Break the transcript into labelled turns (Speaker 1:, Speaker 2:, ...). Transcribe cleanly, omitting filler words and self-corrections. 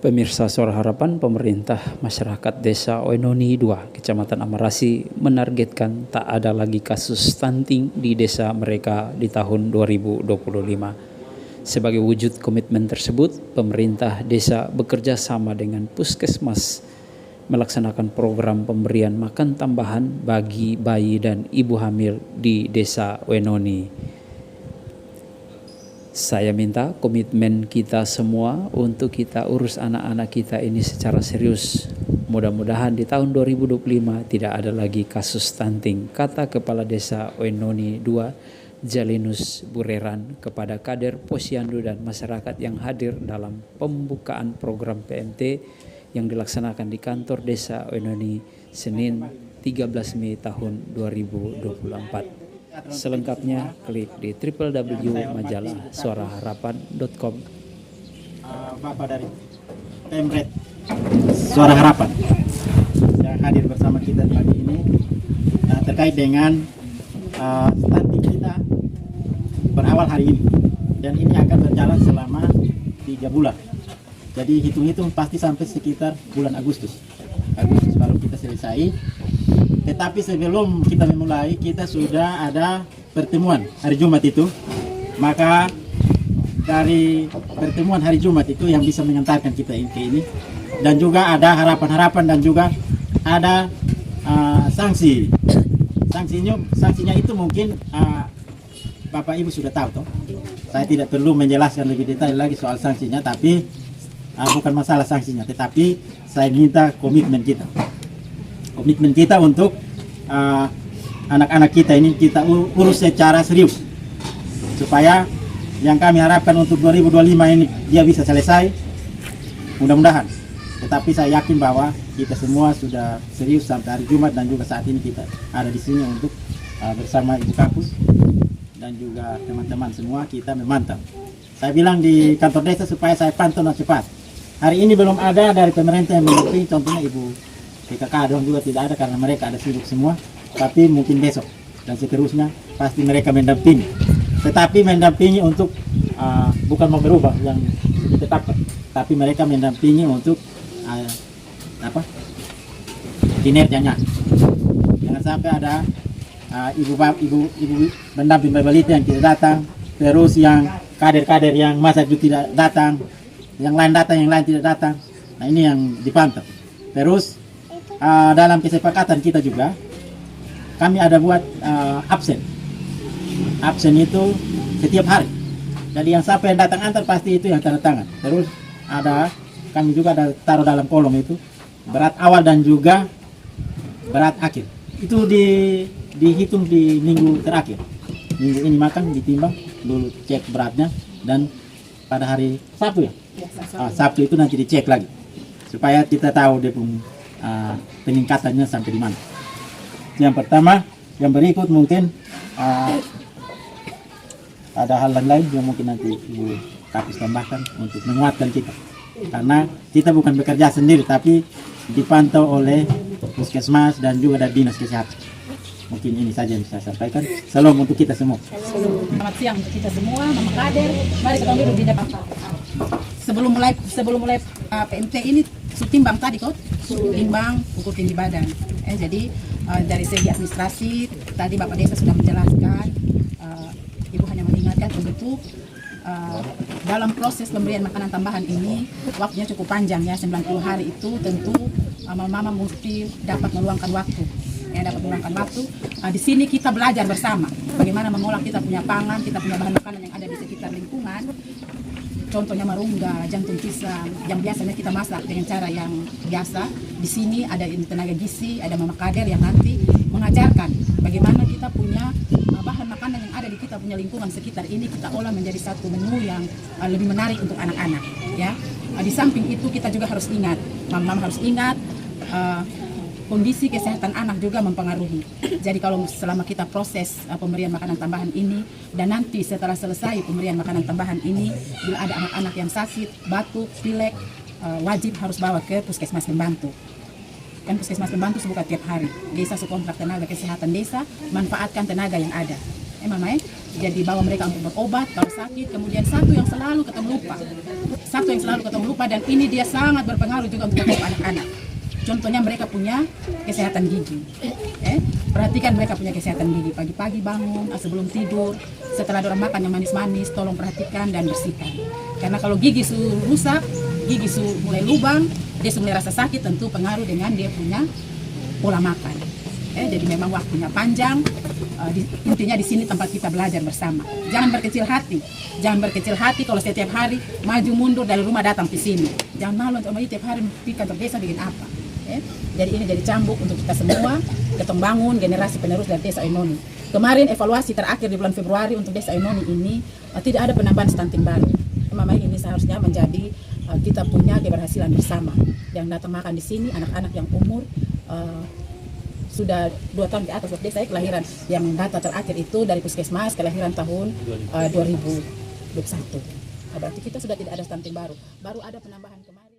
Speaker 1: Pemirsa Suara Harapan, pemerintah masyarakat Desa Oenoni 2, Kecamatan Amarasi menargetkan tak ada lagi kasus stunting di desa mereka di tahun 2025. Sebagai wujud komitmen tersebut, pemerintah desa bekerja sama dengan Puskesmas melaksanakan program pemberian makan tambahan bagi bayi dan ibu hamil di Desa Oenoni. Saya minta komitmen kita semua untuk kita urus anak-anak kita ini secara serius. Mudah-mudahan di tahun 2025 tidak ada lagi kasus stunting, kata Kepala Desa Oenoni 2, Jalinus Bureran, kepada kader Posyandu dan masyarakat yang hadir dalam pembukaan program PMT yang dilaksanakan di kantor Desa Oenoni Senin 13 Mei tahun 2024. Selengkapnya klik di www.majalahsuaraharapan.com.
Speaker 2: Bapak dari Pemret Suara Harapan yang hadir bersama kita pagi ini terkait dengan stunting kita berawal hari ini, dan ini akan berjalan selama 3 bulan. Jadi hitung-hitung pasti sampai sekitar bulan Agustus kalau kita selesai. Tetapi sebelum kita memulai, kita sudah ada pertemuan hari Jumat itu. Maka dari pertemuan hari Jumat itu yang bisa mengantarkan kita ke ini, dan juga ada harapan-harapan, dan juga ada sanksi. Sanksinya itu mungkin Bapak Ibu sudah tahu toh. Saya tidak perlu menjelaskan lebih detail lagi soal sanksinya, tapi bukan masalah sanksinya, tetapi saya minta komitmen kita untuk anak-anak kita ini kita urus secara serius, supaya yang kami harapkan untuk 2025 ini dia bisa selesai, mudah-mudahan. Tetapi saya yakin bahwa kita semua sudah serius sampai hari Jumat, dan juga saat ini kita ada di sini untuk bersama Ibu Kapus dan juga teman-teman semua kita memantau. Saya bilang di kantor desa supaya saya pantau cepat. Hari ini belum ada dari pemerintah yang mendampingi, contohnya Ibu PKK dong juga tidak ada karena mereka ada sibuk semua. Tapi mungkin besok dan seterusnya pasti mereka mendampingi. Tetapi mendampingi untuk bukan mau berubah yang ditetapkan, tapi mereka mendampingi untuk kinerjanya. Jangan sampai ada ibu mendamping balita yang tidak datang, terus yang kader-kader yang masa itu tidak datang, yang lain datang, yang lain tidak datang. Nah, ini yang dipantau. Terus dalam kesepakatan kita juga kami ada buat absen itu setiap hari. Jadi yang siapa yang datang antar pasti itu yang tanda tangan. Terus kami juga ada taruh dalam kolom itu berat awal dan juga berat akhir. Itu dihitung di minggu terakhir. Minggu ini makan ditimbang dulu, cek beratnya, dan pada hari Sabtu Sabtu itu nanti dicek lagi supaya kita tahu dia peningkatannya sampai di mana. Yang pertama. Yang berikut mungkin ada hal lain yang mungkin nanti Ibu Kapus tambahkan untuk menguatkan kita, karena kita bukan bekerja sendiri tapi dipantau oleh Puskesmas dan juga dari Dinas Kesehatan. Mungkin ini saja yang saya sampaikan. Salam untuk kita semua.
Speaker 3: Selamat siang untuk kita semua, Mama Kader. Mari kita duduk di depan. Sebelum mulai PMT ini timbang tadi kok, timbang ukur tinggi badan. Jadi dari segi administrasi tadi Bapak Desa sudah menjelaskan. Ibu hanya mengingatkan untuk dalam proses pemberian makanan tambahan ini waktunya cukup panjang ya, 90 hari itu tentu mama mesti dapat meluangkan waktu. Di sini kita belajar bersama bagaimana mengolah kita punya pangan, kita punya bahan makanan yang ada di sekitar lingkungan. Contohnya marungga, jantung pisang, yang biasanya kita masak dengan cara yang biasa. Di sini ada tenaga gizi, ada Mama Kader yang nanti mengajarkan bagaimana kita punya bahan makanan yang ada di kita punya lingkungan sekitar ini kita olah menjadi satu menu yang lebih menarik untuk anak-anak. Ya, di samping itu kita juga harus ingat, Mama harus ingat. Kondisi kesehatan anak juga mempengaruhi. Jadi kalau selama kita proses pemberian makanan tambahan ini, dan nanti setelah selesai pemberian makanan tambahan ini, bila ada anak-anak yang sakit, batuk, pilek, wajib harus bawa ke Puskesmas Pembantu. Kan Puskesmas Pembantu buka tiap hari. Desa sekontrak tenaga kesehatan desa, manfaatkan tenaga yang ada. Mama jadi bawa mereka untuk berobat kalau sakit. Kemudian satu yang selalu ketemu lupa, dan ini dia sangat berpengaruh juga untuk anak-anak. Contohnya mereka punya kesehatan gigi. Perhatikan mereka punya kesehatan gigi. Pagi-pagi bangun, sebelum tidur, setelah dorang makan yang manis-manis, tolong perhatikan dan bersihkan. Karena kalau gigi su rusak, gigi su mulai lubang, dia su mulai rasa sakit, tentu pengaruh dengan dia punya pola makan. Jadi memang waktunya panjang. Intinya di sini tempat kita belajar bersama. Jangan berkecil hati kalau setiap hari maju mundur dari rumah datang ke sini. Jangan malu untuk tiap hari di kantor desa bikin apa. Jadi ini jadi cambuk untuk kita semua, kita bangun generasi penerus dari Desa Ainoni. Kemarin evaluasi terakhir di bulan Februari untuk Desa Ainoni ini tidak ada penambahan stunting baru. Memang ini seharusnya menjadi kita punya keberhasilan bersama. Yang datang makan di sini anak-anak yang umur sudah 2 tahun ke atas. Saya kelahiran yang data terakhir itu dari Puskesmas kelahiran tahun 2021. Berarti kita sudah tidak ada stunting baru ada penambahan kemarin.